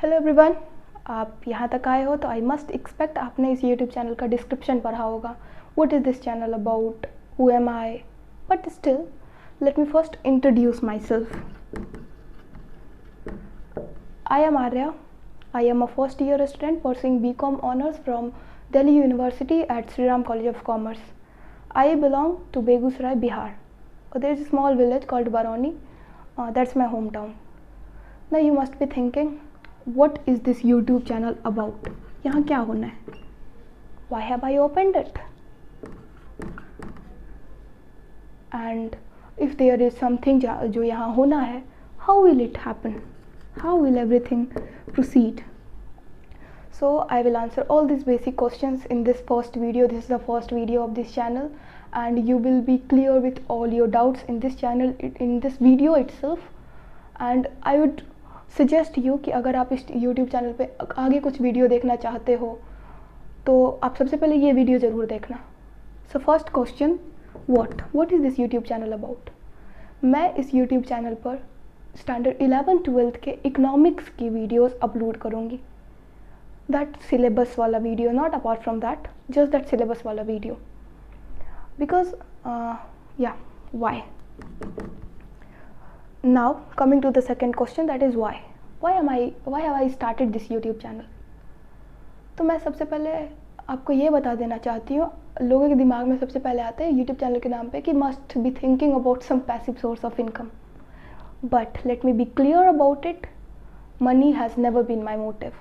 Hello everyone, आप यहाँ तक आए हो तो आई मस्ट एक्सपेक्ट आपने इस यूट्यूब चैनल का डिस्क्रिप्शन पढ़ा होगा. What is this channel about, who am I, but still let me first introduce my self. I am Arya. I am a first year student pursuing BCom honors from Delhi University at Sri Ram College of Commerce. I belong to Begusarai, Bihar. There is a small village called Barauni. That's my hometown. Now you must be thinking, what is this YouTube channel about? यहाँ क्या होना है? Why have I opened it? And if there is something जो यहाँ होना है, how will it happen? How will everything proceed? So I will answer all these basic questions in this first video. This is the first video of this channel and you will be clear with all your doubts in this channel, in this video itself. And I would suggest you कि अगर आप इस YouTube channel पे आगे कुछ video देखना चाहते हो तो आप सबसे पहले ये वीडियो ज़रूर देखना. So first question, what is this YouTube channel about? मैं इस YouTube चैनल पर स्टैंडर्ड 11-12 के इकोनॉमिक्स की वीडियोस अपलोड करूँगी. दैट सिलेबस वाला video, not apart from that, just that syllabus वाला video. Because why. Now coming to the second question, that is why have I started this YouTube channel. तो मैं सबसे पहले आपको ये बता देना चाहती हूँ, लोगों के दिमाग में सबसे पहले आता है यूट्यूब चैनल के नाम पे कि must be thinking about some passive source of income. But let me be clear about it. Money has never been my motive.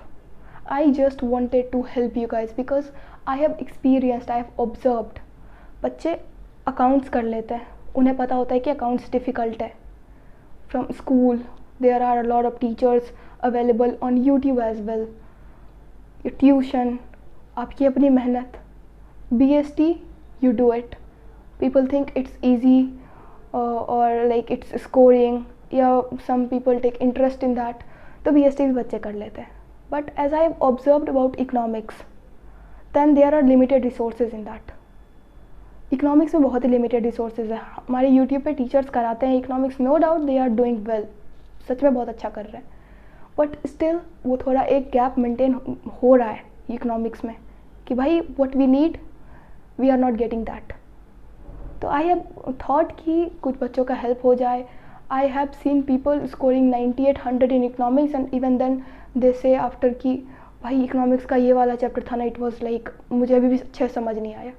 I just wanted to help you guys because I have experienced, I have observed. बच्चे accounts कर लेते हैं, उन्हें पता होता है कि accounts difficult है. From school, there are a lot of teachers available on YouTube as well. Your tuition, आपकी अपनी मेहनत. BST, you do it. People think it's easy or like it's scoring. या some people take interest in that, तो BST भी बच्चे कर लेते हैं. But as I have observed about economics, then there are limited resources in that. Economics में बहुत ही limited resources है. हमारे YouTube पे टीचर्स कराते हैं economics, no doubt they are doing well, सच में बहुत अच्छा कर रहे हैं. But still वो थोड़ा एक गैप मेंटेन हो रहा है economics में कि भाई what we need, we are not getting that. तो I have thought कि कुछ बच्चों का हेल्प हो जाए. I have seen people scoring 9800 in economics and even then they say after कि भाई economics का ये वाला चैप्टर था ना, it was like मुझे अभी भी अच्छे समझ नहीं आया.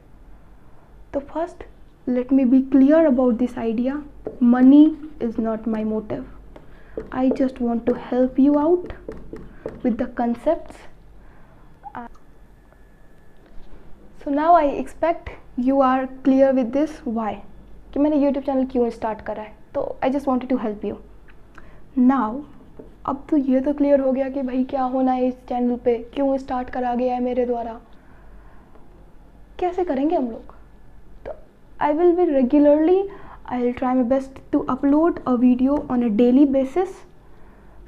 तो first let me be clear about this idea. Money is not my motive. I just want to help you out with the concepts. So now I expect you are clear with this why कि मैंने YouTube channel क्यों start करा है. तो I just wanted to help you. Now अब तो ये तो क्लियर हो गया कि भाई क्या होना है इस चैनल पे, क्यों स्टार्ट करा गया है मेरे द्वारा, कैसे करेंगे हम लोग. तो I will be regularly, I will try my best to upload a video on a daily basis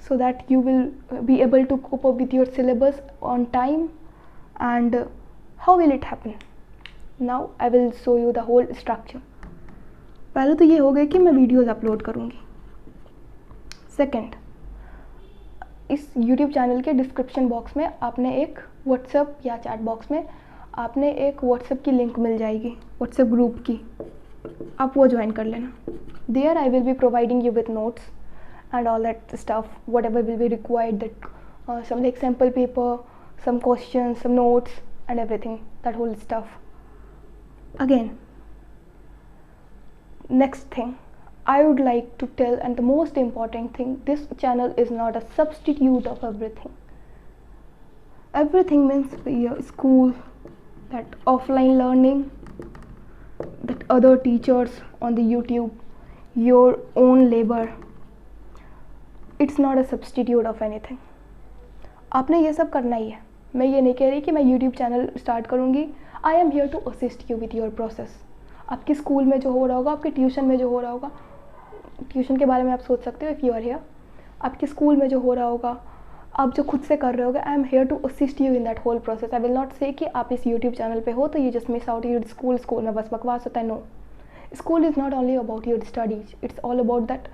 so that you will be able to cope up with your syllabus on time. And how will it happen? Now I will show you the whole structure. पहले तो ये हो गया कि मैं videos upload करूँगी. Second, इस YouTube channel के डिस्क्रिप्शन बॉक्स में आपने एक व्हाट्सएप या चैट बॉक्स में आपने एक व्हाट्सएप की लिंक मिल जाएगी, व्हाट्सएप ग्रुप की. आप वो ज्वाइन कर लेना. There I will be providing you with notes and all that stuff, whatever will be required, that some like sample paper, some questions, some notes and everything, that whole stuff. Again, next thing I would like to tell, and the most important thing, this channel is not a substitute of everything. Everything means your school, that offline learning, that other teachers on the YouTube, your own labor, it's not a substitute of anything. आपने ये सब करना ही है. मैं ये नहीं कह रही कि मैं यूट्यूब चैनल स्टार्ट करूँगी. I am here to assist you with your process. आपके स्कूल में जो हो रहा होगा, आपके ट्यूशन में जो हो रहा होगा, ट्यूशन के बारे में आप सोच सकते हो इफ़ यू आर हियर. आपके स्कूल में जो हो रहा होगा, आप जो खुद से कर रहे होगे, I am here to assist you in that whole process. I will not say कि आप इस यूट्यूब चैनल पे हो तो you just miss out your school में बस बकवास होता है. No, school is not only about your studies, it's all about that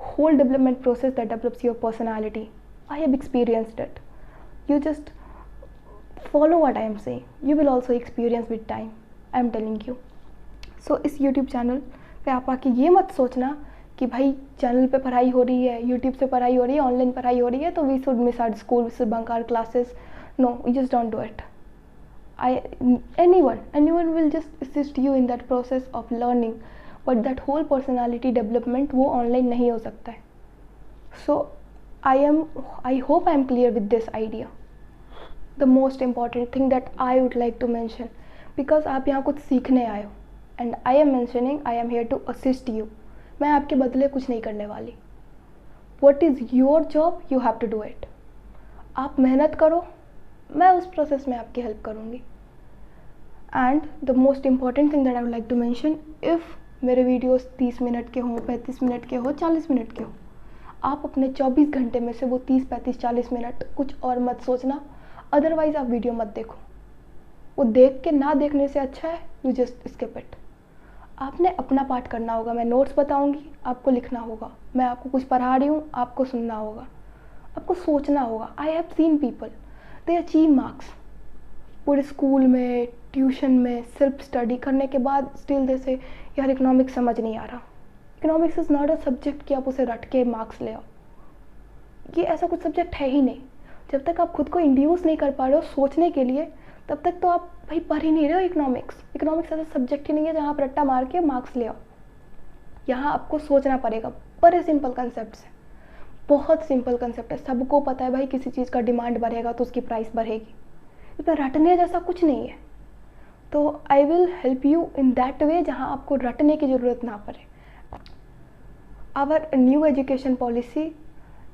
whole development process that develops your personality. I have experienced it. You just follow what I am saying. You will also experience with time. I am telling you. So इस YouTube channel पे आप आके ये मत सोचना कि भाई channel पे पढ़ाई हो रही है, YouTube से पढ़ाई हो रही है, ऑनलाइन पढ़ाई हो रही है, तो we should miss our school, we should bunk our classes. No, you just don't do it. Anyone will just assist you in that process of learning, but that whole personality development वो online नहीं हो सकता है. So I hope I am clear with this idea. The most important thing that I would like to mention, because आप यहाँ कुछ सीखने आए हो, and I am mentioning I am here to assist you. मैं आपके बदले कुछ नहीं करने वाली. What is your job? You have to do it. आप मेहनत करो, मैं उस प्रोसेस में आपकी हेल्प करूँगी. And the most important thing that I would like to mention, if मेरे वीडियोस 30 मिनट के हों, 35 मिनट के हो, 40 मिनट के हो, आप अपने 24 घंटे में से वो 30, 35, 40 मिनट कुछ और मत सोचना. अदरवाइज़ आप वीडियो मत देखो. वो देख के ना देखने से अच्छा है यू जस्ट स्किप इट. आपने अपना पार्ट करना होगा. मैं नोट्स बताऊंगी, आपको लिखना होगा. मैं आपको कुछ पढ़ा रही हूँ, आपको सुनना होगा, आपको सोचना होगा. I have seen people they achieve marks पूरे स्कूल में, ट्यूशन में, सेल्फ स्टडी करने के बाद स्टिल दे से यार इकोनॉमिक्स समझ नहीं आ रहा. Economics is not a subject कि आप उसे रट के मार्क्स ले आओ. ये ऐसा कुछ सब्जेक्ट है ही नहीं. जब तक आप खुद को इंड्यूस नहीं कर पा रहे हो सोचने के लिए, तब तक तो आप भाई पढ़ ही नहीं रहे हो इकोनॉमिक्स. इकोनॉमिक्स ऐसा सब्जेक्ट ही नहीं है जहाँ आप रट्टा मार के मार्क्स ले आओ. यहाँ आपको सोचना पड़ेगा. बड़े सिंपल कंसेप्ट है, बहुत सिंपल कंसेप्ट है. सबको पता है भाई किसी चीज़ का डिमांड बढ़ेगा तो उसकी प्राइस बढ़ेगी. इसमें रटने जैसा कुछ नहीं है. तो I will help you in that way जहाँ आपको रटने की ज़रूरत ना पड़े. Our new education policy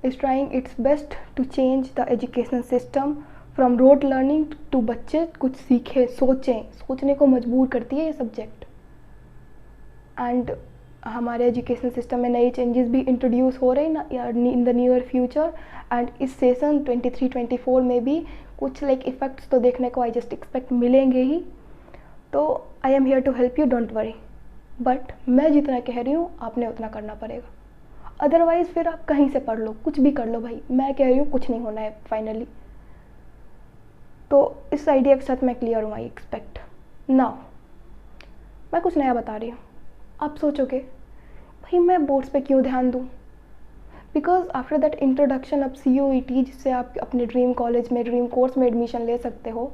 is trying its best to change the education system from rote learning to बच्चे कुछ सीखें, सोचें. सोचने को मजबूर करती है ये सब्जेक्ट. एंड हमारे एजुकेशन सिस्टम में नई चेंजेस भी इंट्रोड्यूस हो रहे हैं in the near future. And इस सेशन 23-24 में भी कुछ लाइक इफ़ेक्ट्स तो देखने को आई जस्ट एक्सपेक्ट मिलेंगे ही. तो I am here to help you, don't worry. But मैं जितना कह रही हूँ आपने उतना करना पड़ेगा. अदरवाइज़ फिर आप कहीं से पढ़ लो, कुछ भी कर लो भाई, मैं कह रही हूँ कुछ नहीं होना है फाइनली. तो इस आइडिया के साथ मैं क्लियर हूँ. आई एक्सपेक्ट नाउ मैं कुछ नया बता रही हूँ. आप सोचोगे भाई मैं बोर्ड्स पे क्यों ध्यान दूँ. Because after that introduction of CUET, जिससे आप अपने ड्रीम कॉलेज में, ड्रीम कोर्स में एडमिशन ले सकते हो,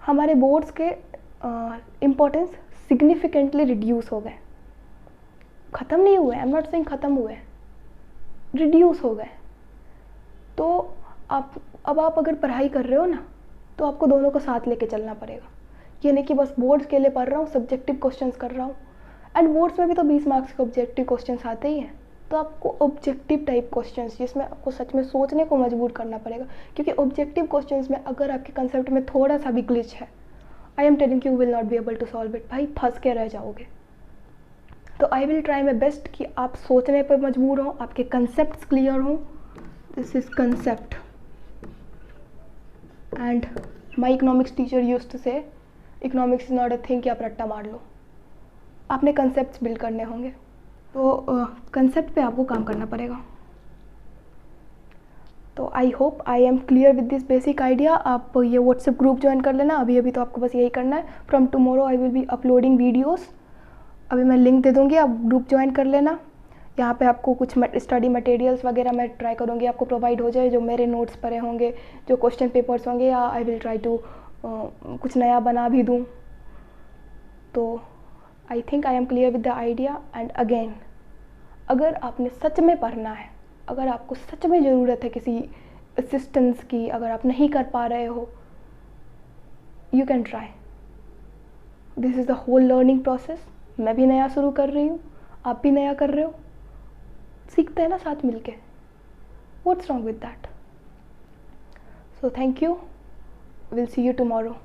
हमारे बोर्ड्स के इम्पोर्टेंस सिग्निफिकेंटली रिड्यूस हो गए. ख़त्म नहीं हुए, आई एम नॉट सेइंग ख़त्म हुए, रिड्यूस हो गए. तो अब आप अगर पढ़ाई कर रहे हो ना, तो आपको दोनों को साथ लेके चलना पड़ेगा. ये नहीं कि बस बोर्ड्स के लिए पढ़ रहा हूँ, सब्जेक्टिव क्वेश्चंस कर रहा हूँ. एंड बोर्ड्स में भी तो 20 मार्क्स के ऑब्जेक्टिव क्वेश्चंस आते ही हैं. तो आपको ऑब्जेक्टिव टाइप क्वेश्चंस जिसमें आपको सच में सोचने को मजबूर करना पड़ेगा. क्योंकि ऑब्जेक्टिव क्वेश्चंस में अगर आपके कंसेप्ट में थोड़ा सा भी ग्लिच है, I am telling you will not be able to solve it. भाई फंस के रह जाओगे. तो I will try my best कि आप सोचने पर मजबूर हो, आपके कंसेप्ट क्लियर हों. This is concept. And my economics teacher used to say economics is not a thing कि आप रट्टा मार लो. आपने कंसेप्ट बिल्ड करने होंगे. तो कंसेप्ट पे आपको काम करना पड़ेगा. तो I hope I am clear with this basic idea. आप ये व्हाट्सएप ग्रुप ज्वाइन कर लेना. अभी तो आपको बस यही करना है. From tomorrow I will be uploading videos. अभी मैं लिंक दे दूँगी, आप ग्रुप ज्वाइन कर लेना. यहाँ पे आपको कुछ स्टडी मटेरियल्स वगैरह मैं ट्राई करूँगी आपको प्रोवाइड हो जाए, जो मेरे नोट्स पड़े होंगे, जो क्वेश्चन पेपर्स होंगे, या आई विल ट्राई टू कुछ नया बना भी दूँ. तो I think I am clear with the idea. And again, अगर आपने सच में पढ़ना है, अगर आपको सच में ज़रूरत है किसी असिस्टेंस की, अगर आप नहीं कर पा रहे हो, you can try. This is the whole learning process. मैं भी नया शुरू कर रही हूँ, आप भी नया कर रहे हो. सीखते हैं ना साथ मिलके. What's wrong with that. So thank you. Will see you tomorrow.